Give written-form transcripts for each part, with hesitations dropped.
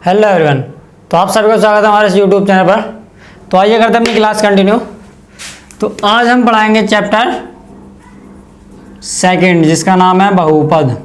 Hello everyone. तो आप सभी को स्वागत है हमारे इस यूट्यूब चैनल पर। तो आइए करते हैं अपनी क्लास कंटिन्यू। तो आज हम पढ़ाएंगे चैप्टर सेकंड जिसका नाम है बहुपद।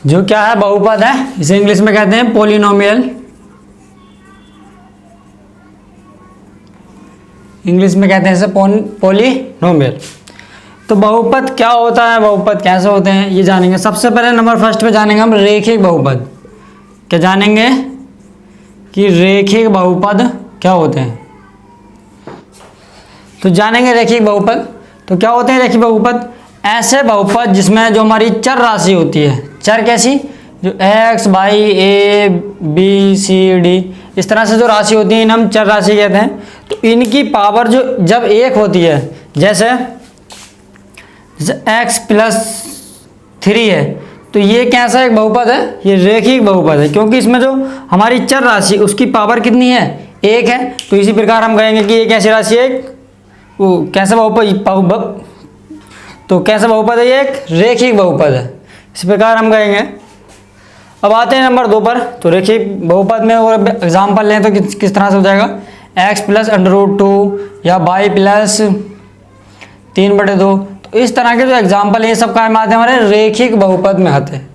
जो क्या है बहुपद है, इसे इंग्लिश में कहते हैं पॉलिनोमियल। इंग्लिश में कहते हैं इसे पॉलिनोमियल। तो बहुपद क्या होता है, बहुपद कैसे होते हैं ये जानेंगे। सबसे पहले नंबर फर्स्ट पे जानेंगे हम रेखिक बहुपद। क्या जानेंगे कि रेखिक बहुपद क्या होते हैं। तो जानेंगे रेखिक बहुपद। तो क्या होते हैं रेखिक बहुपद? ऐसे बहुपद जिसमें जो हमारी चर राशि होती है, चर कैसी, जो x, y, a, b, c, d इस तरह से जो राशि होती है इन्हें हम चर राशि कहते हैं। तो इनकी पावर जो जब एक होती है, जैसे x प्लस 3 है, तो ये कैसा एक बहुपद है, ये रेखिक बहुपद है, क्योंकि इसमें जो हमारी चर राशि उसकी पावर कितनी है, एक है। तो इसी प्रकार हम कहेंगे कि ये कैसी राशि है, वो कैसा बहुपद, तो कैसा बहुपद है, ये एक रेखिक बहुपद है। इस प्रकार हम कहेंगे। अब आते हैं नंबर 2 पर। तो रेखिक बहुपद में और एग्जाम्पल लें तो किस तरह से हो जाएगा, x प्लस √2 या y प्लस 3/2। तो इस तरह के जो एग्जाम्पल ये सब काम आते हैं हमारे रेखिक बहुपद में आते हैं।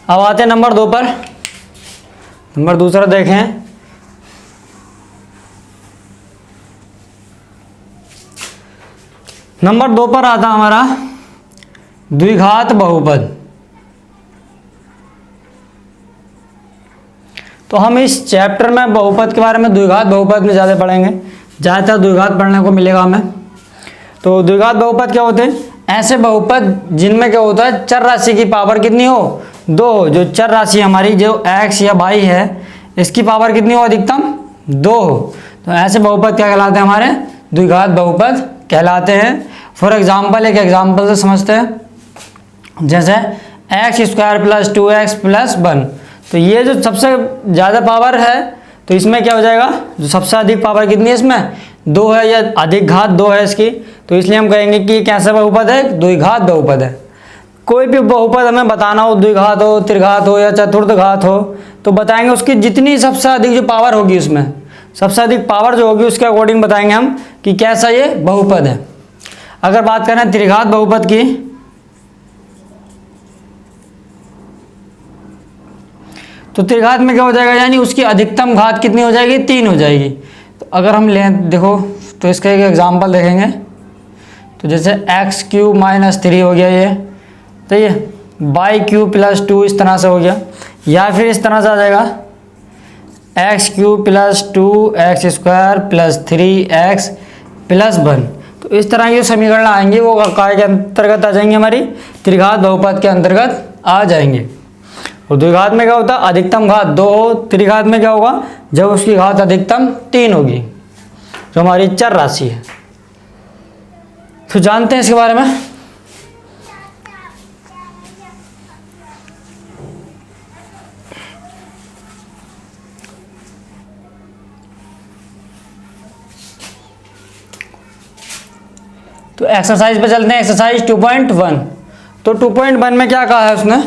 अब आते हैं नंबर 2 पर। नंबर दूसरा देखें। नंबर 2 पर आता हमारा द्विघात बहुपद। तो हम इस चैप्टर में बहुपद के बारे में द्विघात बहुपद में ज़्यादा पढ़ेंगे, ज़्यादातर द्विघात पढ़ने को मिलेगा हमें। तो द्विघात बहुपद क्या होते हैं? ऐसे बहुपद जिनमें क्या होता है, चर राशि की पावर कितनी हो, 2 हो। जो चर राशि हमारी जो x या y है, इसकी पावर कितनी हो, अधिकतम 2 हो। तो ऐसे बहुपद क्या कहलाते हैं, हमारे द्विघात बहुपद कहलाते हैं। फॉर एग्जाम्पल एक एग्जाम्पल से समझते हैं, जैसे x² प्लस 2x प्लस 1। तो ये जो सबसे ज़्यादा पावर है, तो इसमें क्या हो जाएगा, जो सबसे अधिक पावर कितनी है इसमें, 2 है, या अधिक घात 2 है इसकी। तो इसलिए हम कहेंगे कि कैसा बहुपद है, द्विघात बहुपद है। कोई भी बहुपद हमें बताना हो, द्विघात हो, त्रिघात हो या चतुर्थ घात हो, तो बताएंगे उसकी जितनी सबसे अधिक जो पावर होगी, उसमें सबसे अधिक पावर जो होगी उसके अकॉर्डिंग बताएंगे हम कि कैसा ये बहुपद है। अगर बात करें त्रिघात बहुपद की, तो त्रिघात में क्या हो जाएगा, यानी उसकी अधिकतम घात कितनी हो जाएगी, 3 हो जाएगी। तो अगर हम लें, देखो तो इसका एक एग्जाम्पल देखेंगे। तो जैसे x³ - 3 हो गया ये, तो ये y³ प्लस 2 इस तरह से हो गया। या फिर इस तरह से आ जाएगा x³ plus 2x² plus 3x plus 1। तो इस तरह की जो समीकरण आएंगे वो काय के अंतर्गत आ जाएंगे, हमारी त्रिघात बहुपद के अंतर्गत आ जाएंगे। और द्विघात में क्या होता है, अधिकतम घात 2 हो। त्रिघात में क्या होगा, जब उसकी घात अधिकतम 3 होगी, जो हमारी चर राशि है। तो जानते हैं इसके बारे में। तो एक्सरसाइज पे चलते हैं, एक्सरसाइज 2.1। तो 2.1 में क्या कहा है उसने,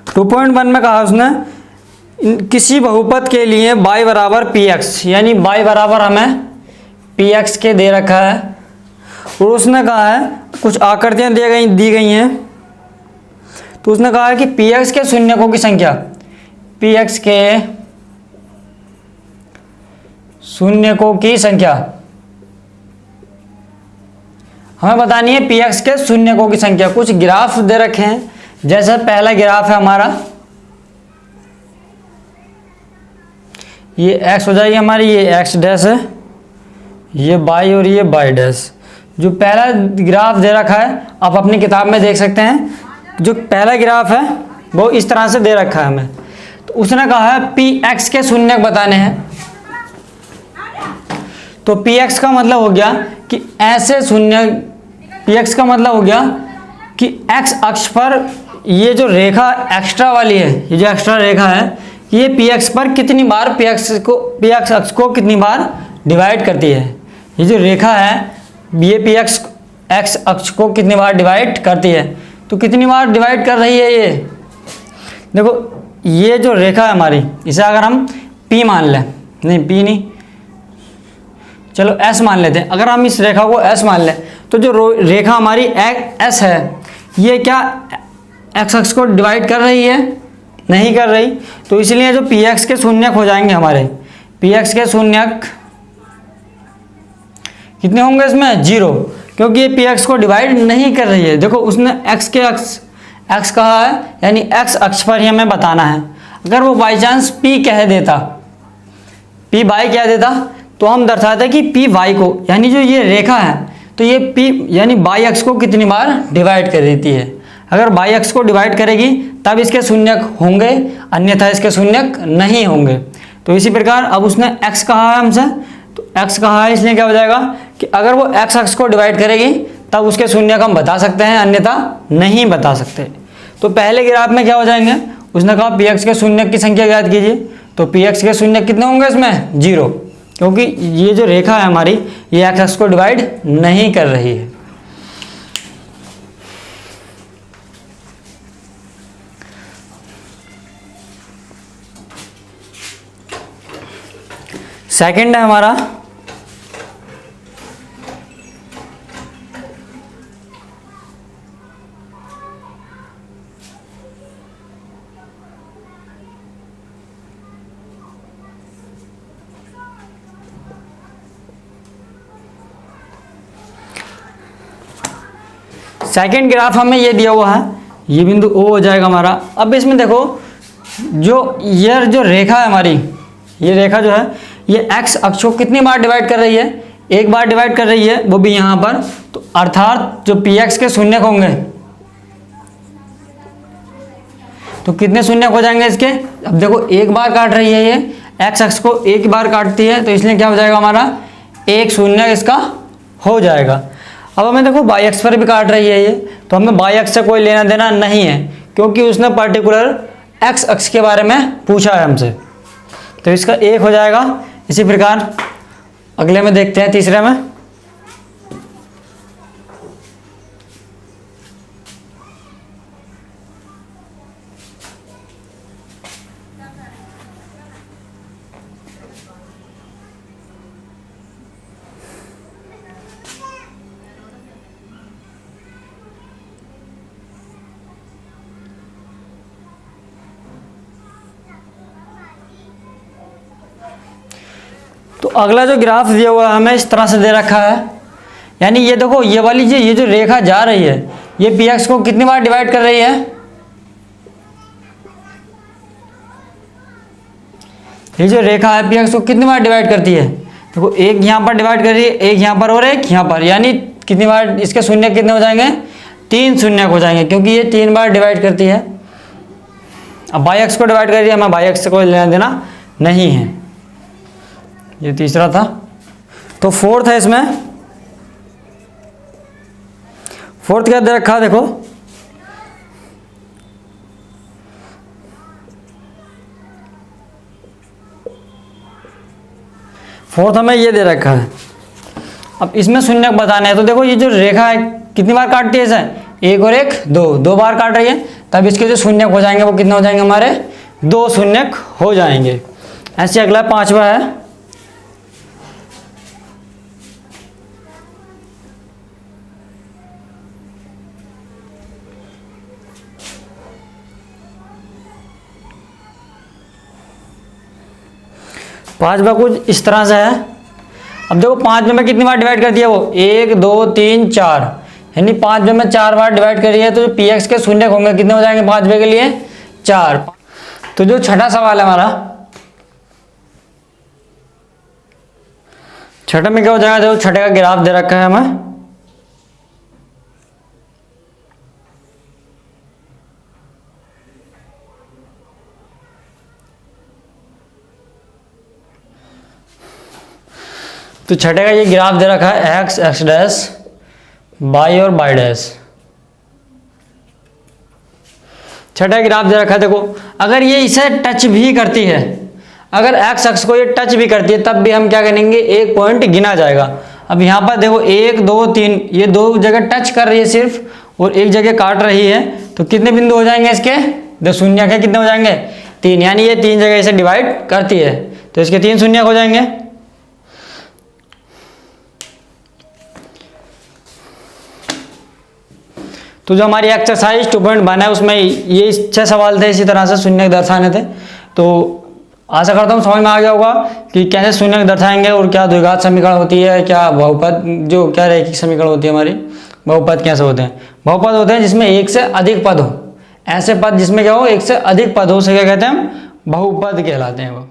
टू 2.1 में कहा उसने किसी बहुपद के लिए y बराबर px, यानी y बराबर हमें px के दे रखा है। और उसने कहा है कुछ आकृतियां दी गई हैं। तो उसने कहा है कि px के शून्यकों की संख्या, px के शून्यकों की संख्या हमें बतानी है। px के शून्यकों की संख्या, कुछ ग्राफ दे रखे हैं। जैसे पहला ग्राफ है हमारा, ये x हो जाएगी हमारी, ये x डैश है, ये y और ये y डैश। जो पहला ग्राफ दे रखा है, आप अपनी किताब में देख सकते हैं। जो पहला ग्राफ है वो इस तरह से दे रखा है हमें। तो उसने कहा है px के शून्यक बताने हैं। तो px का मतलब हो गया कि ऐसे शून्य, px का मतलब हो गया कि x अक्ष पर ये जो रेखा एक्स्ट्रा वाली है, ये जो एक्स्ट्रा रेखा है, ये px पर कितनी बार px अक्ष को कितनी बार डिवाइड करती है। ये जो रेखा है ये पी एक्स अक्ष को कितनी बार डिवाइड करती है, तो कितनी बार डिवाइड कर रही है ये, देखो ये जो रेखा है हमारी, इसे अगर हम P मान लें, नहीं P नहीं, चलो S मान लेते हैं। अगर हम इस रेखा को S मान लें तो जो रेखा हमारी S है, ये क्या x अक्ष को डिवाइड कर रही है, नहीं कर रही। तो इसलिए जो px के शून्यक हो जाएंगे हमारे, px के शून्यक कितने होंगे इसमें, 0, क्योंकि ये px को डिवाइड नहीं कर रही है। देखो उसने x कहा है, यानी x अक्ष पर ही हमें बताना है। अगर वो बाई चांस p कह देता, p बाई कह देता, तो हम दर्शाते कि p y को, यानी जो ये रेखा है, तो ये p यानी बाई अक्ष को कितनी बार डिवाइड कर देती है। अगर बाई अक्ष को डिवाइड करेगी तब इसके शून्यक होंगे, अन्यथा इसके शून्यक नहीं होंगे। तो इसी प्रकार अब उसने x कहा है हमसे, तो x कहा है, इसलिए क्या हो जाएगा कि अगर वो x अक्ष को डिवाइड करेगी तब उसके शून्यक हम बता सकते हैं, अन्यथा नहीं बता सकते। तो पहले ग्राफ में क्या हो जाएंगे, उसने कहा px के शून्यक की संख्या ज्ञात कीजिए, तो px के शून्यक कितने होंगे इसमें, 0, क्योंकि ये जो रेखा है हमारी, ये x अक्ष को डिवाइड नहीं कर रही है। सेकंड है हमारा सेकंड ग्राफ हमें ये दिया हुआ है, ये बिंदु O हो जाएगा हमारा। अब इसमें देखो ये जो रेखा है हमारी, ये रेखा जो है ये x अक्ष को कितनी बार डिवाइड कर रही है, एक बार डिवाइड कर रही है, वो भी यहाँ पर। तो अर्थात जो px के शून्यक होंगे, तो कितने शून्यक हो जाएंगे इसके। अब देखो एक बार काट रही है ये, x अक्ष को एक बार काटती है, तो इसलिए क्या हो जाएगा हमारा, एक शून्यक इसका हो जाएगा। अब हमें देखो बाई अक्ष पर भी काट रही है ये, तो हमें बाई अक्ष से कोई लेना देना नहीं है, क्योंकि उसने पर्टिकुलर x अक्ष के बारे में पूछा है हमसे, तो इसका 1 हो जाएगा। इसी प्रकार अगले में देखते हैं, तीसरे में। तो अगला जो ग्राफ दिया हुआ है हमें इस तरह से दे रखा है, यानी ये देखो ये वाली ये जो रेखा जा रही है, ये px को कितनी बार डिवाइड कर रही है, ये जो रेखा है px को कितनी बार डिवाइड करती है। देखो एक यहाँ पर डिवाइड कर रही है, एक यहाँ पर और एक यहाँ पर, यानी कितनी बार इसके शून्य कितने हो जाएंगे, 3 शून्यक हो जाएंगे, क्योंकि ये 3 बार डिवाइड करती है। अब बाई अक्ष को डिवाइड कर रही है, हमें बाई अक्ष से कोई लेना देना नहीं है। ये तीसरा था। तो फोर्थ है, इसमें फोर्थ क्या दे रखा, देखो फोर्थ हमें ये दे रखा है। अब इसमें शून्यक बताने हैं, तो देखो ये जो रेखा है कितनी बार काटती है इसे, एक और एक, 2 बार काट रही है, तब इसके जो शून्यक हो जाएंगे वो कितने हो जाएंगे हमारे, 2 शून्यक हो जाएंगे। ऐसे अगला 5वां है, पांचवा कुछ इस तरह से है। अब देखो 5 में कितनी बार डिवाइड कर दिया, वो 1 2 3 4, यानी 5 में 4 बार डिवाइड करी है, तो जो px के शून्यक होंगे कितने हो जाएंगे 5 के लिए, 4। तो जो छठा सवाल है हमारा, छठे में क्या हो जाएगा, देखो छठे का ग्राफ दे रखा है हमें, तो छठे का ये ग्राफ दे रखा है, x x डैश, y और y डैश। छठा ग्राफ दे रखा है, देखो अगर ये इसे टच भी करती है, अगर x अक्ष को ये टच भी करती है, तब भी हम क्या करेंगे, एक पॉइंट गिना जाएगा। अब यहाँ पर देखो 1 2 3 ये 2 जगह टच कर रही है सिर्फ और एक जगह काट रही है, तो कितने बिंदु हो जाएंगे इसके? 2 शून्य के कितने हो जाएंगे? 3, यानी ये 3 जगह इसे डिवाइड करती है, तो इसके 3 शून्य हो जाएंगे। तो जो हमारी एक्सरसाइज 2.1 है उसमें ये 6 सवाल थे इसी तरह से शून्य दर्शाने थे। तो आशा करता हूँ समझ में आ गया होगा कि कैसे शून्य दर्शाएंगे और क्या द्विघात समीकरण होती है, क्या बहुपद जो क्या रैखिक समीकरण होती है हमारी, बहुपद कैसे होते हैं। बहुपद होते हैं जिसमें एक से अधिक पद हो, ऐसे पद जिसमें क्या हो एक से अधिक पद हो, उसे क्या कहते हैं हम? बहुपद कहलाते हैं वो।